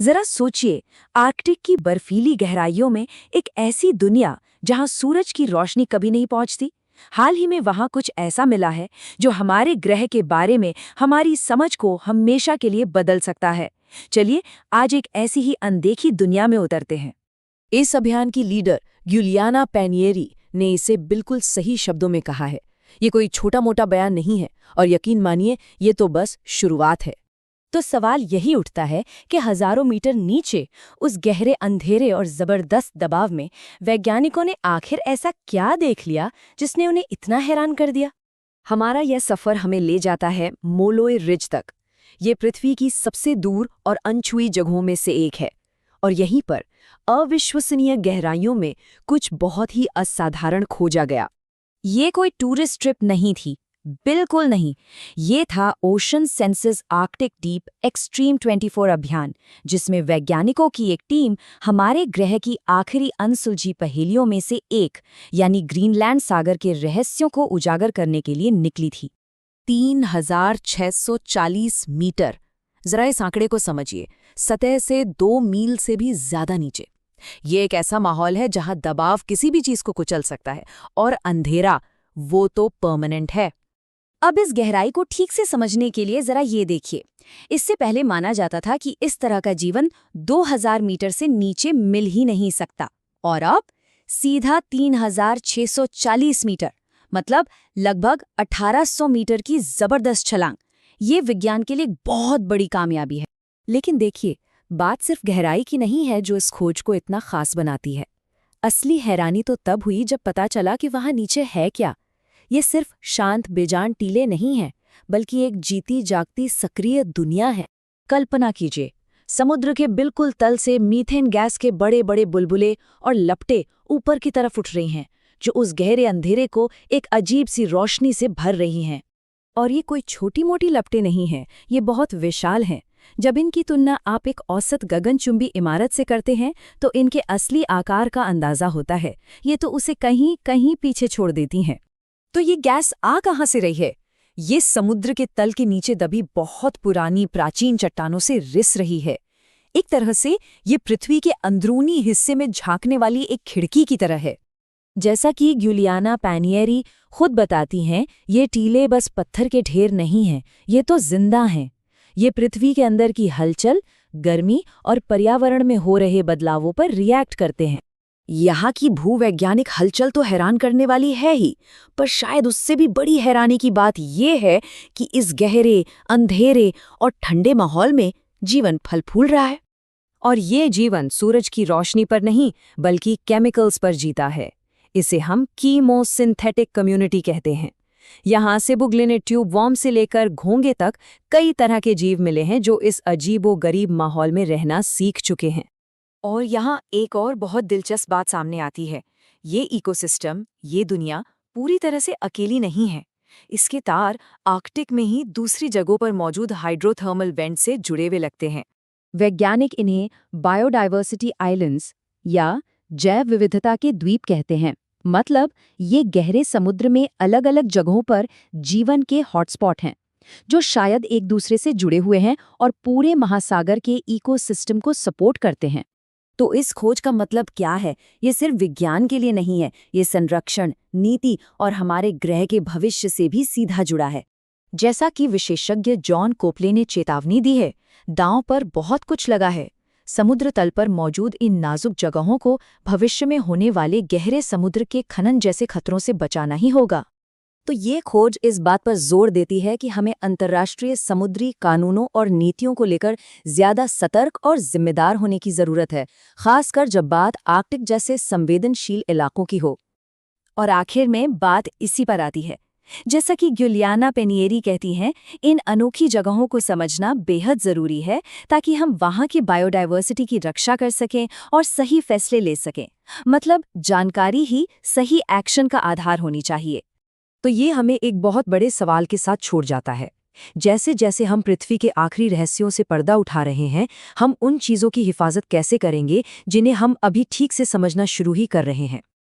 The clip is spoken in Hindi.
जरा सोचिए, आर्कटिक की बर्फीली गहराइयों में एक ऐसी दुनिया जहां सूरज की रोशनी कभी नहीं पहुंचती। हाल ही में वहां कुछ ऐसा मिला है जो हमारे ग्रह के बारे में हमारी समझ को हमेशा के लिए बदल सकता है। चलिए आज एक ऐसी ही अनदेखी दुनिया में उतरते हैं। इस अभियान की लीडर गिuliana पैनिएरी ने इसे बिल्कुल सही शब्दों में कहा है। ये कोई छोटा मोटा बयान नहीं है और यकीन मानिए ये तो बस शुरुआत है। तो सवाल यही उठता है कि हजारों मीटर नीचे उस गहरे अंधेरे और जबरदस्त दबाव में वैज्ञानिकों ने आखिर ऐसा क्या देख लिया जिसने उन्हें इतना हैरान कर दिया। हमारा यह सफर हमें ले जाता है मोलोय रिज तक। ये पृथ्वी की सबसे दूर और अनछुई जगहों में से एक है और यहीं पर अविश्वसनीय गहराइयों में कुछ बहुत ही असाधारण खोजा गया। ये कोई टूरिस्ट ट्रिप नहीं थी, बिल्कुल नहीं। ये था ocean census Arctic deep extreme 24 अभियान, जिसमें वैज्ञानिकों की एक टीम हमारे ग्रह की आखिरी अनसुलझी पहेलियों में से एक यानी ग्रीनलैंड सागर के रहस्यों को उजागर करने के लिए निकली थी। 3640 मीटर। जरा इस आंकड़े को समझिए, सतह से 2 मील से भी ज्यादा नीचे। ये एक ऐसा माहौल है जहां दबाव किसी भी चीज को कुचल सकता है और अंधेरा वो तो परमानेंट है। अब इस गहराई को ठीक से समझने के लिए जरा ये देखिए। इससे पहले माना जाता था कि इस तरह का जीवन 2000 मीटर से नीचे मिल ही नहीं सकता, और अब सीधा 3640 मीटर, मतलब लगभग 1800 मीटर की जबरदस्त छलांग। ये विज्ञान के लिए एक बहुत बड़ी कामयाबी है। लेकिन देखिए, बात सिर्फ गहराई की नहीं है जो इस खोज को इतना खास बनाती है। असली हैरानी तो तब हुई जब पता चला कि वहां नीचे है क्या। ये सिर्फ शांत बेजान टीले नहीं हैं, बल्कि एक जीती जागती सक्रिय दुनिया है। कल्पना कीजिए, समुद्र के बिल्कुल तल से मीथेन गैस के बड़े बड़े बुलबुले और लपटें ऊपर की तरफ उठ रही हैं, जो उस गहरे अंधेरे को एक अजीब सी रोशनी से भर रही हैं। और ये कोई छोटी मोटी लपटें नहीं हैं, ये बहुत विशाल हैं। जब इनकी तुलना आप एक औसत गगनचुंबी इमारत से करते हैं तो इनके असली आकार का अंदाजा होता है। ये तो उसे कहीं कहीं पीछे छोड़ देती हैं। तो ये गैस आ कहाँ से रही है? ये समुद्र के तल के नीचे दबी बहुत पुरानी प्राचीन चट्टानों से रिस रही है। एक तरह से ये पृथ्वी के अंदरूनी हिस्से में झांकने वाली एक खिड़की की तरह है। जैसा कि गिuliana पैनिएरी खुद बताती हैं, ये टीले बस पत्थर के ढेर नहीं हैं, ये तो जिंदा हैं। ये पृथ्वी के अंदर की हलचल, गर्मी और पर्यावरण में हो रहे बदलावों पर रिएक्ट करते हैं। यहाँ की भूवैज्ञानिक हलचल तो हैरान करने वाली है ही, पर शायद उससे भी बड़ी हैरानी की बात ये है कि इस गहरे, अंधेरे और ठंडे माहौल में जीवन फल फूल रहा है। और ये जीवन सूरज की रोशनी पर नहीं, बल्कि केमिकल्स पर जीता है। इसे हम कीमोसिंथेटिक कम्युनिटी कहते हैं। यहाँ से बुगलिने ट्यूब वॉर्म से लेकर घोंगे तक कई तरह के जीव मिले हैं जो इस अजीबो-गरीब माहौल में रहना सीख चुके हैं। और यहाँ एक और बहुत दिलचस्प बात सामने आती है। ये इकोसिस्टम, ये दुनिया पूरी तरह से अकेली नहीं है। इसके तार आर्कटिक में ही दूसरी जगहों पर मौजूद हाइड्रोथर्मल वेंट से जुड़े हुए लगते हैं। वैज्ञानिक इन्हें बायोडाइवर्सिटी आइलैंड्स या जैव विविधता के द्वीप कहते हैं। मतलब ये गहरे समुद्र में अलग अलग जगहों पर जीवन के हॉटस्पॉट हैं, जो शायद एक दूसरे से जुड़े हुए हैं और पूरे महासागर के इकोसिस्टम को सपोर्ट करते हैं। तो इस खोज का मतलब क्या है? ये सिर्फ विज्ञान के लिए नहीं है, ये संरक्षण, नीति और हमारे ग्रह के भविष्य से भी सीधा जुड़ा है। जैसा कि विशेषज्ञ जॉन कोपले ने चेतावनी दी है, दांव पर बहुत कुछ लगा है। समुद्र तल पर मौजूद इन नाजुक जगहों को भविष्य में होने वाले गहरे समुद्र के खनन जैसे खतरों से बचाना ही होगा। तो ये खोज इस बात पर जोर देती है कि हमें अंतर्राष्ट्रीय समुद्री कानूनों और नीतियों को लेकर ज्यादा सतर्क और जिम्मेदार होने की जरूरत है, खासकर जब बात आर्कटिक जैसे संवेदनशील इलाकों की हो। और आखिर में बात इसी पर आती है, जैसा कि गिuliana पैनिएरी कहती हैं, इन अनोखी जगहों को समझना बेहद जरूरी है ताकि हम वहां की बायोडाइवर्सिटी की रक्षा कर सकें और सही फैसले ले सकें। मतलब जानकारी ही सही एक्शन का आधार होनी चाहिए। तो ये हमें एक बहुत बड़े सवाल के साथ छोड़ जाता है। जैसे जैसे हम पृथ्वी के आखिरी रहस्यों से पर्दा उठा रहे हैं, हम उन चीज़ों की हिफाजत कैसे करेंगे जिन्हें हम अभी ठीक से समझना शुरू ही कर रहे हैं।